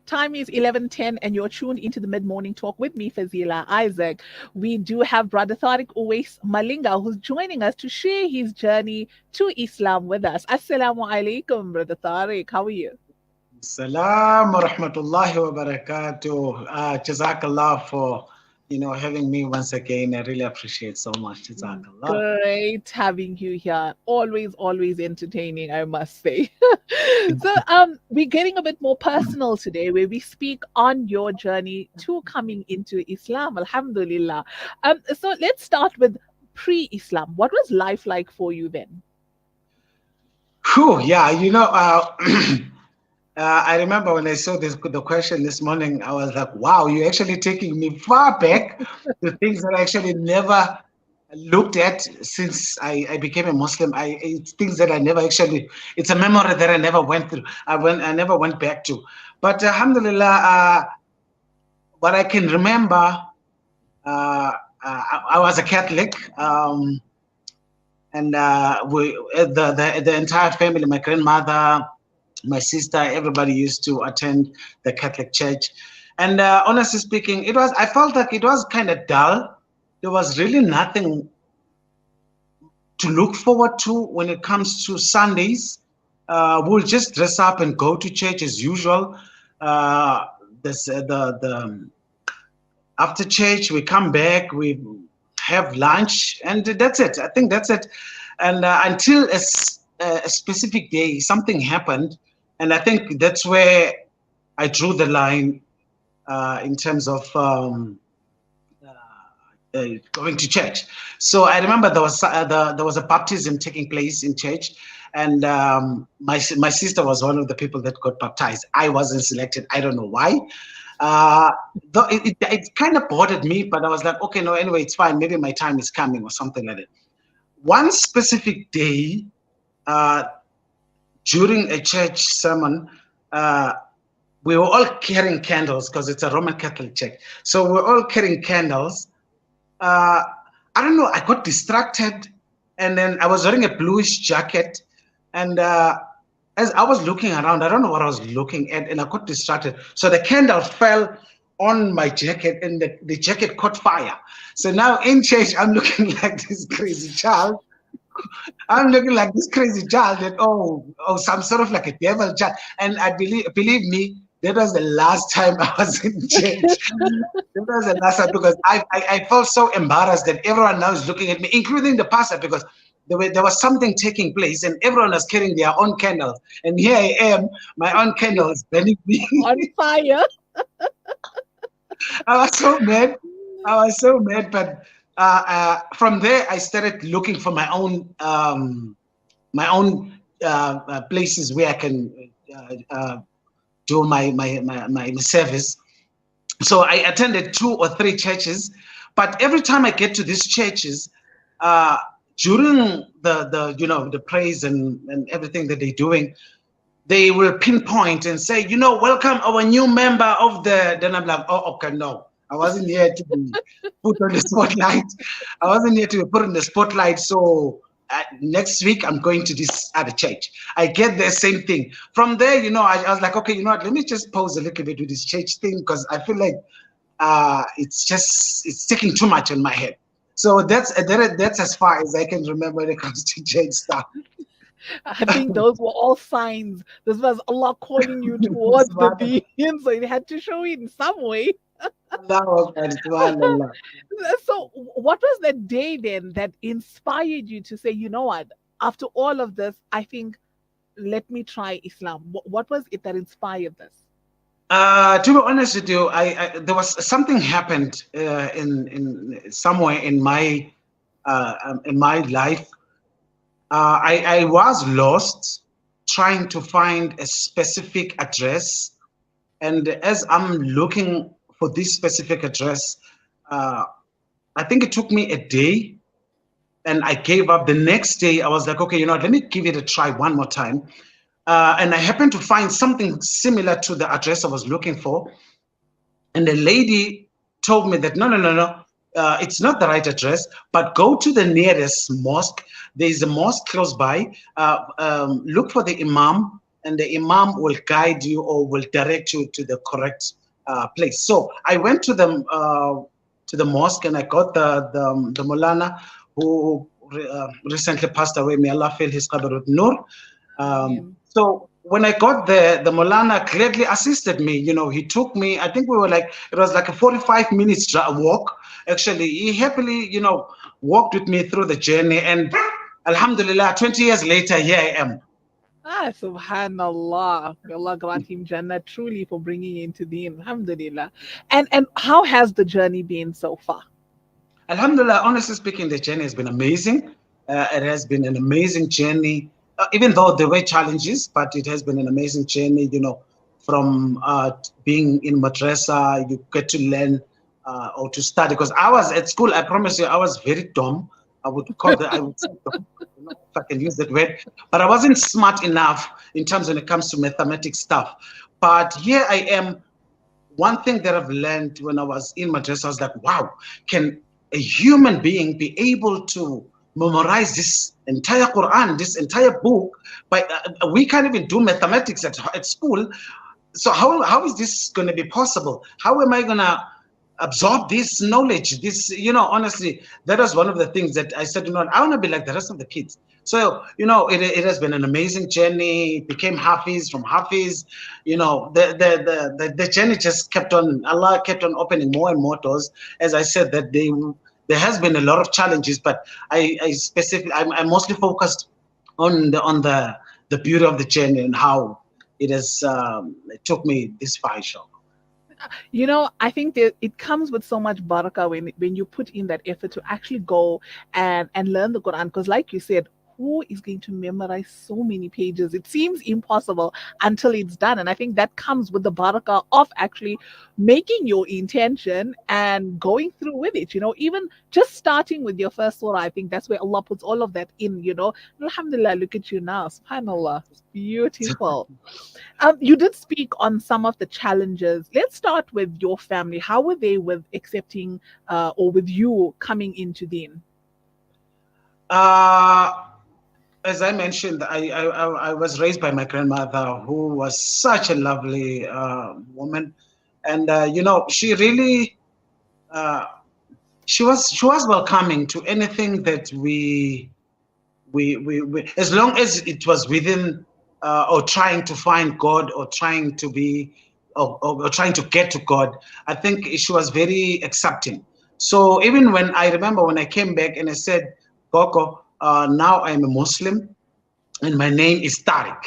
Time is 11:10 and you're tuned into the mid-morning talk with me, Fazeela Isaac. We do have Brother Taariq Uwais Malinga who's joining us to share his journey to Islam with us. Assalamu alaikum, Brother Taariq. How are you? Salam wa rahmatullahi wa barakatuh. Jazakallah for having me once again. I really appreciate so much. Jazakallah. Great having you here. Always, always entertaining, I must say. So, we're getting a bit more personal today, where we speak on your journey to coming into Islam. Alhamdulillah. So let's start with pre-Islam. What was life like for you then? Whew, yeah, I remember when I saw the question this morning, I was like, wow, you're actually taking me far back to things that I actually never looked at since I became a Muslim. It's things that I never actually, it's a memory that I never went through. I never went back to. But alhamdulillah, what I can remember, I was a Catholic, and the entire family, my grandmother, my sister, everybody used to attend the Catholic Church. And honestly speaking, I felt like it was kind of dull. There was really nothing to look forward to when it comes to Sundays. We'll just dress up and go to church as usual. After church, we come back, we have lunch, and that's it. I think that's it. And until a specific day, something happened, and I think that's where I drew the line in terms of going to church. So I remember there was a baptism taking place in church, and my sister was one of the people that got baptized. I wasn't selected. I don't know why. Though it kind of bothered me, but I was like, okay, no, anyway, it's fine. Maybe my time is coming or something like that. One specific day, during a church sermon, we were all carrying candles because it's a Roman Catholic church. So we're all carrying candles. I don't know, I got distracted, and then I was wearing a bluish jacket, and as I was looking around, I don't know what I was looking at, and I got distracted. So the candle fell on my jacket, and the jacket caught fire. So now in church, I'm looking like this crazy child. I'm looking like this crazy child that some sort of like a devil child. And I believe me, that was the last time I was in church. That was the last time, because I felt so embarrassed that everyone now is looking at me, including the pastor, because there was something taking place and everyone was carrying their own candles. And here I am, my own candles burning me. On fire. I was so mad. But from there, I started looking for my own places where I can do my service. So I attended 2 or 3 churches, but every time I get to these churches, during the praise and everything that they're doing, they will pinpoint and say, welcome our new member of the. Then I'm like, oh, okay, no, I wasn't here to be put on the spotlight. I wasn't here to be put on the spotlight. So next week I'm going to this other church. I get the same thing. From there, I was like, okay, you know what? Let me just pause a little bit with this church thing, because I feel like it's taking too much on my head. So that's as far as I can remember when it comes to church stuff. I think those were all signs. This was Allah calling you towards the deen, so it had to show in some way. So, what was that day then that inspired you to say, you know what, after all of this, I think, let me try Islam? What was it that inspired this? To be honest with you, there was something happened in somewhere in my life. I was lost, trying to find a specific address, and as I'm looking for this specific address, I think it took me a day, and I gave up. The next day, I was like, okay, let me give it a try one more time. And I happened to find something similar to the address I was looking for. And the lady told me that, no, it's not the right address, but go to the nearest mosque. There is a mosque close by. Look for the imam and the imam will guide you or will direct you to the correct place. So I went to the mosque, and I got the Mulana who recently passed away. May Allah fill his qabr with nur. Ameen. So when I got there, the Molana gladly assisted me. He took me. I think it was like a 45 minutes walk. Actually, he happily, walked with me through the journey. And Alhamdulillah, 20 years later, here I am. Ah, subhanallah. May Allah grant him Jannah truly for bringing into deen. Alhamdulillah. And how has the journey been so far? Alhamdulillah, honestly speaking, the journey has been amazing. It has been an amazing journey, even though there were challenges, but it has been an amazing journey. From being in madrasa, you get to learn or to study. Because I was at school, I promise you, I was very dumb. I would say dumb, if I can use that word. But I wasn't smart enough in terms when it comes to mathematics stuff. But here I am. One thing that I've learned when I was in madrasa, I was like, wow, can a human being be able to memorize this entire Quran, this entire book? But we can't even do mathematics at school. So how is this going to be possible? How am I going to absorb this knowledge? Honestly, that was one of the things that I said, I want to be like the rest of the kids. So, it has been an amazing journey. It became Hafiz, from Hafiz, the journey just kept on, Allah kept on opening more and more doors. As I said, that there has been a lot of challenges, but I'm mostly focused on the beauty of the journey and how it took me this far, inshallah. I think that it comes with so much barakah when you put in that effort to actually go and learn the Quran. Because, like you said, who is going to memorize so many pages? It seems impossible until it's done. And I think that comes with the barakah of actually making your intention and going through with it. Even just starting with your first surah, I think that's where Allah puts all of that in. Alhamdulillah, look at you now. SubhanAllah. It's beautiful. You did speak on some of the challenges. Let's start with your family. How were they with accepting or with you coming into Deen? As I mentioned, I was raised by my grandmother, who was such a lovely woman, and she really she was welcoming to anything that we as long as it was within or trying to find God or trying to be or trying to get to God. I think she was very accepting. So even when I remember when I came back and I said, Coco, now I'm a Muslim and my name is Taariq.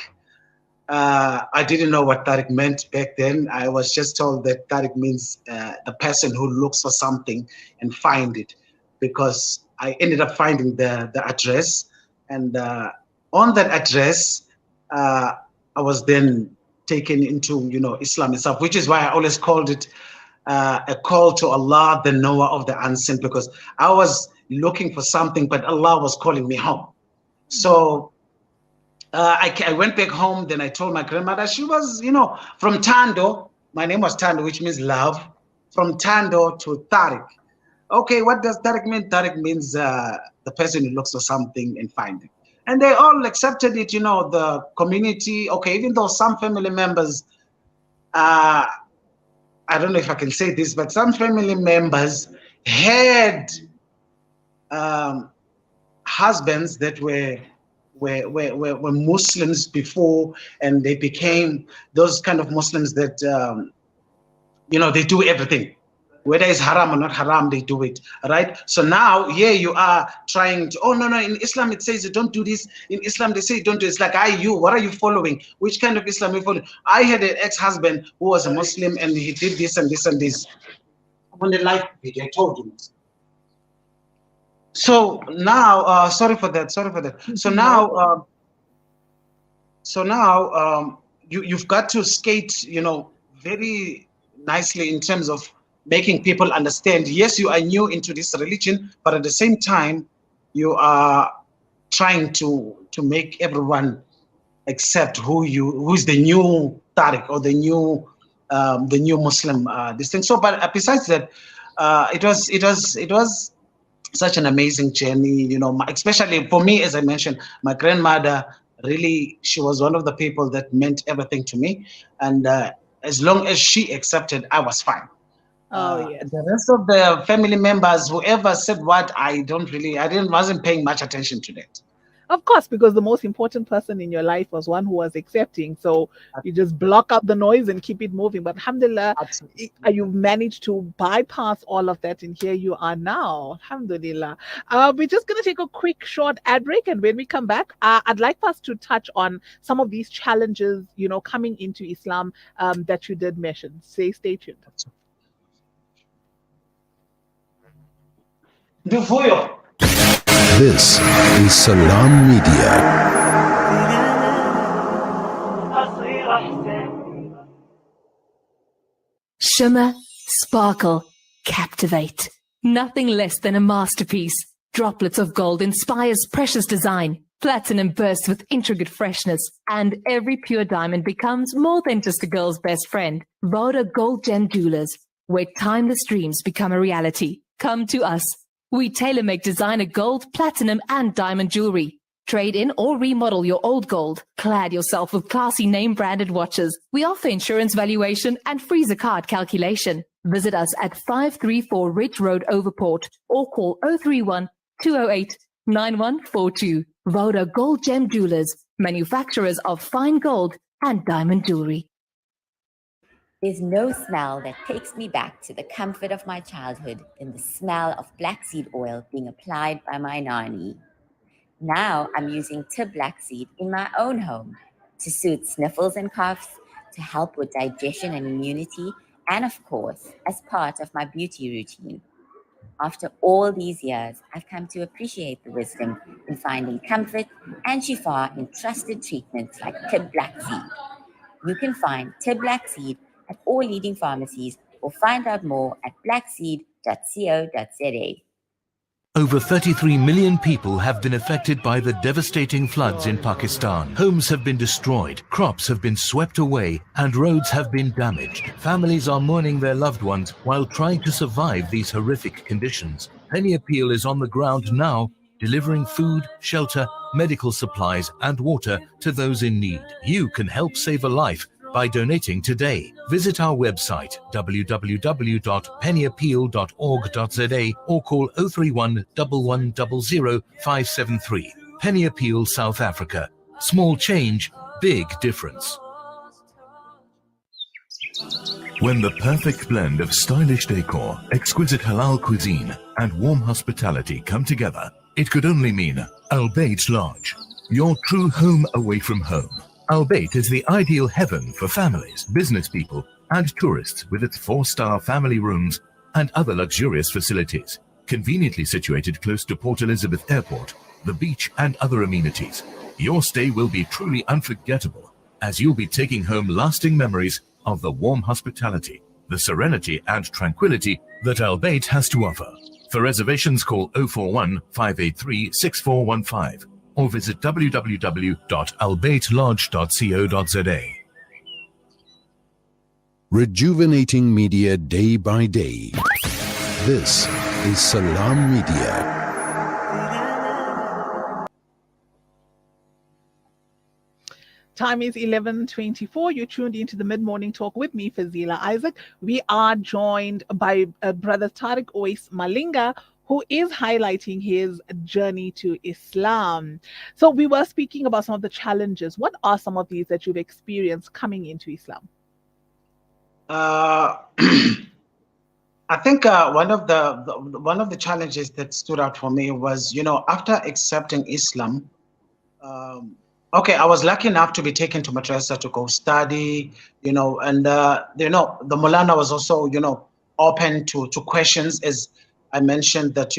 I didn't know what Taariq meant back then. I was just told that Taariq means the person who looks for something and find it, because I ended up finding the address, and on that address, I was then taken into Islam itself, which is why I always called it a call to Allah, the knower of the unseen, because I was looking for something, but Allah was calling me home. So I went back home. Then I told my grandmother. She was, from Tando. My name was Tando, which means love. From Tando to Taariq. Okay, what does Taariq mean? Taariq means the person who looks for something and find it. And they all accepted it, the community. Okay, even though some family members, I don't know if I can say this, but some family members had husbands that were Muslims before, and they became those kind of Muslims that they do everything, whether it's haram or not haram, they do it, right? So now here you are trying to, oh no, in Islam it says you don't do this. In Islam they say you don't do it. It's like, what are you following? Which kind of Islam are you following? I had an ex-husband who was a Muslim, and he did this and this and this. On the live video, I told you. So now, sorry for that. So now, you've got to skate, very nicely in terms of making people understand. Yes, you are new into this religion, but at the same time, you are trying to make everyone accept who's the new Taariq or the new Muslim. This thing. So, but besides that, it was such an amazing journey, especially for me, as I mentioned, my grandmother really, she was one of the people that meant everything to me. And as long as she accepted, I was fine. Oh, yes. The rest of the family members, whoever said what, wasn't paying much attention to that. Of course, because the most important person in your life was one who was accepting. So you just block out the noise and keep it moving. But alhamdulillah, Absolutely. you've managed to bypass all of that, and here you are now. Alhamdulillah. We're just going to take a quick short ad break. And when we come back, I'd like us to touch on some of these challenges, coming into Islam that you did mention. Stay tuned. This is Salam Media. Shimmer, sparkle, captivate. Nothing less than a masterpiece. Droplets of gold inspires precious design. Platinum bursts with intricate freshness. And every pure diamond becomes more than just a girl's best friend. Voda Gold Gem Jewelers, where timeless dreams become a reality. Come to us. We tailor-make designer gold, platinum, and diamond jewelry. Trade in or remodel your old gold. Clad yourself with classy name-branded watches. We offer insurance valuation and free zakat calculation. Visit us at 534 Ridge Road, Overport, or call 031 208 9142. Voda Gold Gem Jewelers, manufacturers of fine gold and diamond jewelry. There's no smell that takes me back to the comfort of my childhood than the smell of black seed oil being applied by my nanny. Now I'm using Tib Black Seed in my own home to soothe sniffles and coughs, to help with digestion and immunity, and of course, as part of my beauty routine. After all these years, I've come to appreciate the wisdom in finding comfort and shifa in trusted treatments like Tib Black Seed. You can find Tib Black Seed at all leading pharmacies or find out more at blackseed.co.za. Over 33 million people have been affected by the devastating floods in Pakistan. Homes have been destroyed, crops have been swept away, and roads have been damaged. Families are mourning their loved ones while trying to survive these horrific conditions. Penny Appeal is on the ground now, delivering food, shelter, medical supplies, and water to those in need. You can help save a life by donating today. Visit our website www.pennyappeal.org.za or call 031 1100 573. Penny Appeal South Africa. Small change, big difference. When the perfect blend of stylish decor, exquisite halal cuisine, and warm hospitality come together, it could only mean Al Bayt Lodge, your true home away from home. Al Bayt is the ideal heaven for families, business people, and tourists with its 4-star family rooms and other luxurious facilities. Conveniently situated close to Port Elizabeth Airport, the beach, and other amenities, your stay will be truly unforgettable as you'll be taking home lasting memories of the warm hospitality, the serenity and tranquility that Al Bayt has to offer. For reservations, call 041 583 6415. or visit www.albaytlodge.co.za. Rejuvenating media day by day. This is Salam Media. Time is 11:24. You're tuned into the mid-morning talk with me, Fazeela Isaac. We are joined by Brother Taariq Uwais Malinga, who is highlighting his journey to Islam. So we were speaking about some of the challenges. What are some of these that you've experienced coming into Islam? I think one of the challenges that stood out for me was, after accepting Islam, okay, I was lucky enough to be taken to madrasa to go study, and the Mulana was also, open to questions, as I mentioned that,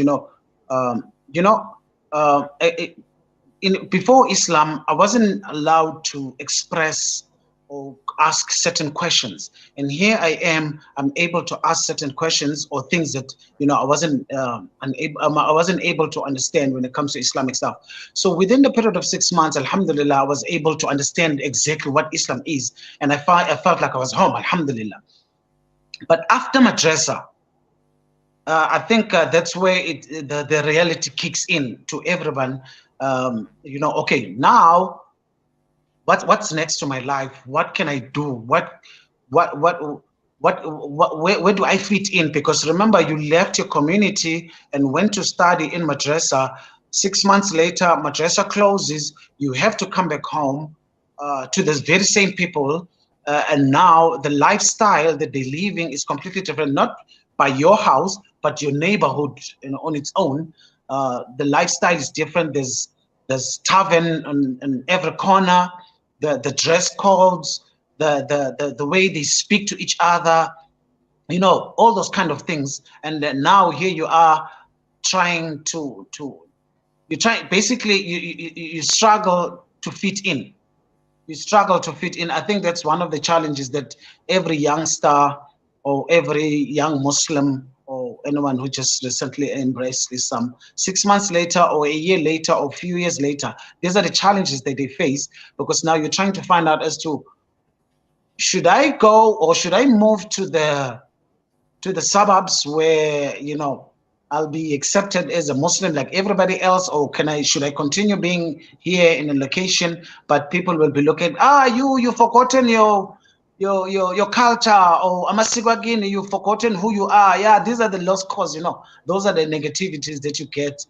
before Islam, I wasn't allowed to express or ask certain questions, and here I I'm able to ask certain questions or things that I wasn't able to understand when it comes to Islamic stuff. So within the period of 6 months, alhamdulillah, I was able to understand exactly what Islam is, and I felt like I was home, alhamdulillah. But after madrasa, I think that's where the reality kicks in to everyone. Okay, now what's next to my life? What can I do? What what where do I fit in? Because remember, you left your community and went to study in madrasa. 6 months later, madrasa closes. You have to come back home to the very same people, and now the lifestyle that they're living is completely different. Not by your house, but your neighborhood, on its own. The lifestyle is different. There's tavern on every corner. The dress codes, the way they speak to each other, all those kind of things. And then now here you are trying to you try basically you struggle to fit in. You struggle to fit in. I think that's one of the challenges that every youngster or every young Muslim or anyone who just recently embraced Islam 6 months later or a year later or a few years later, these are the challenges that they face, because now you're trying to find out as to, should I go or should I move to the suburbs where I'll be accepted as a Muslim like everybody else, or should I continue being here in a location, but people will be looking, you've forgotten your culture, or Amasigwagini, you've forgotten who you are. Yeah, these are the lost cause, those are the negativities that you get.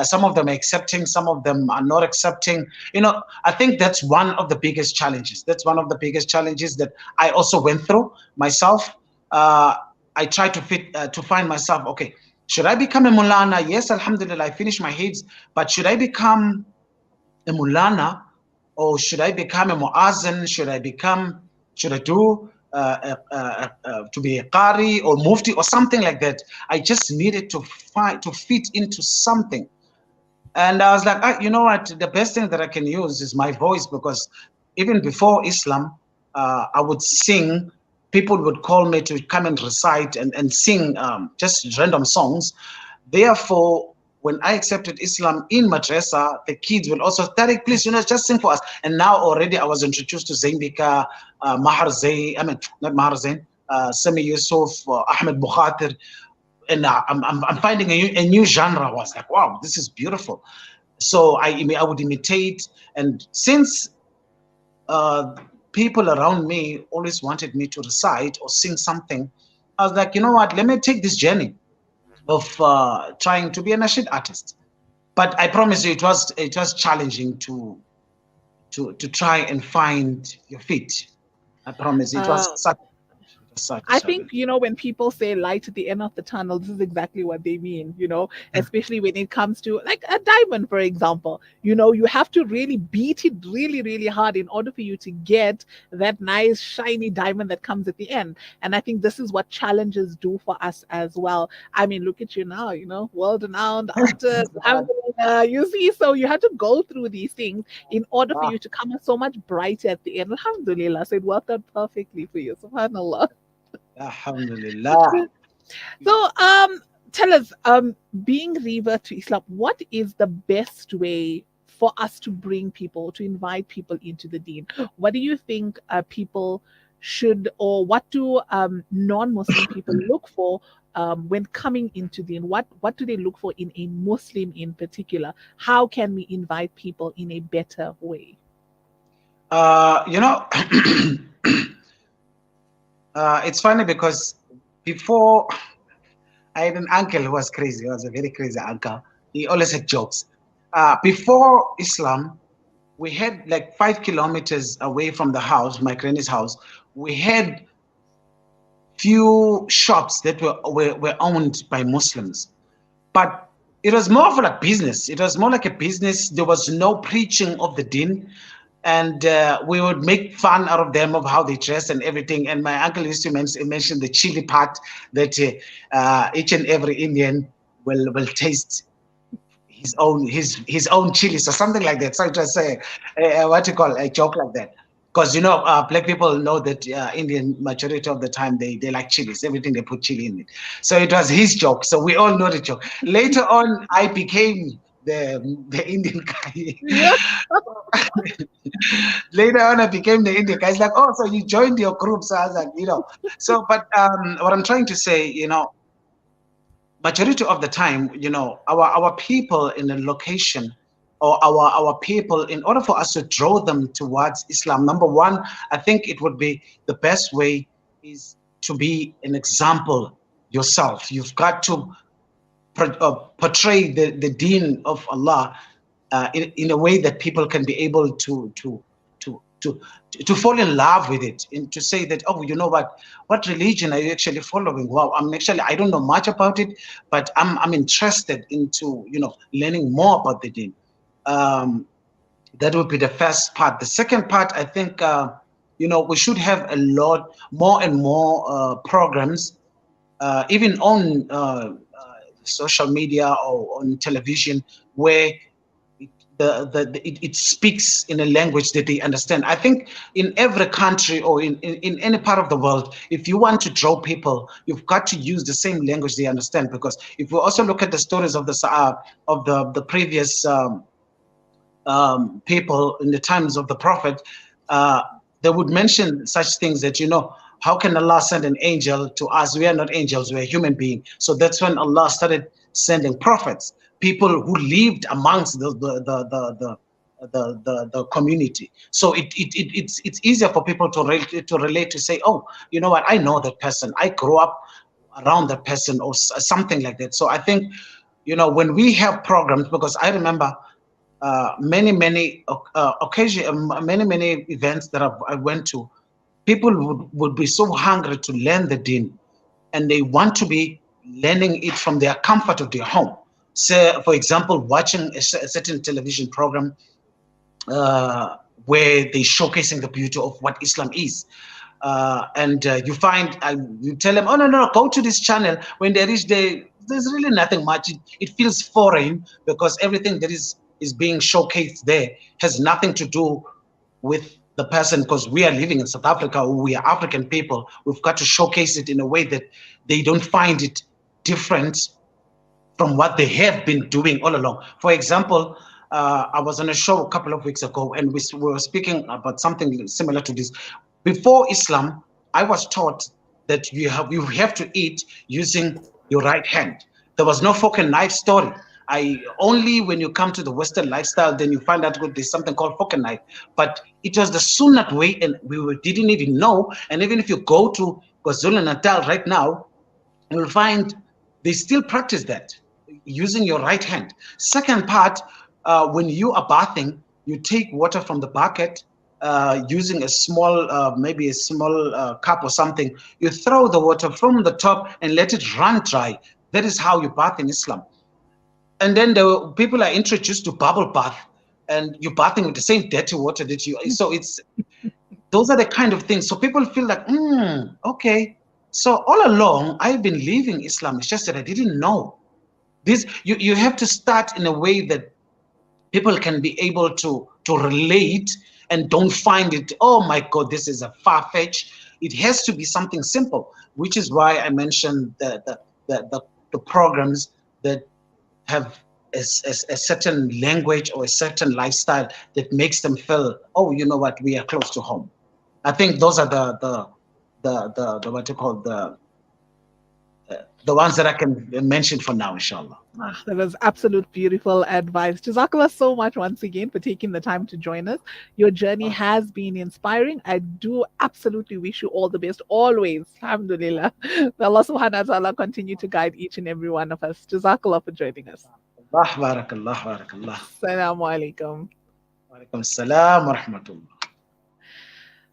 Some of them are accepting, some of them are not accepting. I think that's one of the biggest challenges. That's one of the biggest challenges that I also went through myself. I try to find myself, okay, should I become a Mulana? Yes, Alhamdulillah, I finished my Hifz, but should I become a Mulana, or should I become a Muazzin? Should I do to be a Qari or Mufti or something like that? I just needed to fit into something. And I was like, you know what, the best thing that I can use is my voice, because even before Islam, I would sing. People would call me to come and recite and sing just random songs. Therefore, when I accepted Islam in madrasa, the kids will also, Taariq, please, just sing for us. And now already I was introduced to Zainbika, Mahar Zain, not Mahar Zain, Sami Yusuf, Ahmed Bukhatir. And I'm finding a new genre. I was like, wow, this is beautiful. So I would imitate. And since people around me always wanted me to recite or sing something, I was like, you know what, let me take this journey of trying to be a nasheed artist. But I promise you, it was challenging to try and find your feet. I promise it was such I think, when people say light at the end of the tunnel, this is exactly what they mean, especially when it comes to like a diamond, for example. You have to really beat it really, really hard in order for you to get that nice, shiny diamond that comes at the end. And I think this is what challenges do for us as well. I mean, look at you now, world-renowned artist. You see, so you had to go through these things in order for you to come out so much brighter at the end. Alhamdulillah. So it worked out perfectly for you. Subhanallah. Alhamdulillah. So, tell us, being revert to Islam, what is the best way for us to bring people, to invite people into the deen? What do you think people should, or what do non-Muslim people look for when coming into deen? What do they look for in a Muslim in particular? How can we invite people in a better way? It's funny because before, I had an uncle who was crazy. He was a very crazy uncle. He always had jokes. Before Islam, we had like 5 kilometers away from the house, my granny's house, we had few shops that were owned by Muslims. But it was more of like business. It was more like a business. There was no preaching of the deen. And we would make fun out of them, of how they dress and everything. And my uncle used to mention the chili part that each and every Indian will taste his own chilies or something like that. So it was a joke like that. Because black people know that Indian majority of the time they like chilies. Everything they put chili in it. So it was his joke. So we all know the joke. Later on, I became the Indian guy. Yeah. Later on, I became the Indian guy. It's like, oh, so you joined your group. So I was like, So, but what I'm trying to say, majority of the time, our people in a location, or our people, in order for us to draw them towards Islam, number one, I think it would be the best way is to be an example yourself. You've got to portray the deen of Allah in a way that people can be able to to fall in love with it, and to say that, oh, you know what religion are you actually following? Wow, I don't know much about it, but I'm interested into, learning more about the deen. That would be the first part. The second part, I think, we should have a lot more and more programs, even on social media or on television, where it speaks in a language that they understand. I think in every country, or in any part of the world, if you want to draw people, you've got to use the same language they understand. Because if we also look at the stories of the previous people in the times of the Prophet, they would mention such things that, how can Allah send an angel to us? We are not angels, we are human beings. So that's when Allah started sending prophets, people who lived amongst the community. So it's easier for people to relate, to say, oh, you know what, I know that person, I grew up around that person, or something like that. So I think, when we have programs, because I remember many occasion, many events that I went to, people would be so hungry to learn the deen, and they want to be learning it from their comfort of their home. So, for example, watching a certain television program where they're showcasing the beauty of what Islam is. And you find, you tell them, oh, no, go to this channel. When they reach there, there's really nothing much. It feels foreign, because everything that is being showcased there has nothing to do with the person, because we are living in South Africa, or we are African people. We've got to showcase it in a way that they don't find it different from what they have been doing all along. For example, I was on a show a couple of weeks ago, and we were speaking about something similar to this. Before Islam, I was taught that you have to eat using your right hand. There was no fork and knife story. Only when you come to the Western lifestyle, then you find out there's something called fork and knife. But it was the Sunnah way, and didn't even know. And even if you go to KwaZulu-Natal right now, you'll find they still practice that, using your right hand. Second part, when you are bathing, you take water from the bucket, using a small, maybe a small cup or something. You throw the water from the top and let it run dry. That is how you bath in Islam. And then the people are introduced to bubble bath, and you're bathing with the same dirty water that you. So those are the kind of things. So people feel like, okay. So all along, I've been living Islam. It's just that I didn't know. This you have to start in a way that people can be able to relate, and don't find it, oh my God, this is a far-fetched. It has to be something simple, which is why I mentioned the programs that have a certain language or a certain lifestyle that makes them feel, oh, you know what, we are close to home. I think those are the what you call the ones that I can mention for now, inshallah. That was absolute beautiful advice. Jazakallah so much once again for taking the time to join us. Your journey has been inspiring. I do absolutely wish you all the best always. Alhamdulillah. May Allah subhanahu wa ta'ala continue to guide each and every one of us. Jazakallah for joining us. Barakallah, barakallah. Assalamu alaikum. Wa alaikum assalam wa rahmatullah.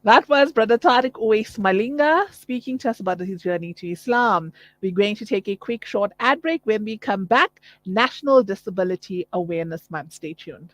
That was Brother Taariq Uwais Malinga speaking to us about his journey to Islam. We're going to take a quick short ad break. When we come back, National Disability Awareness Month. Stay tuned.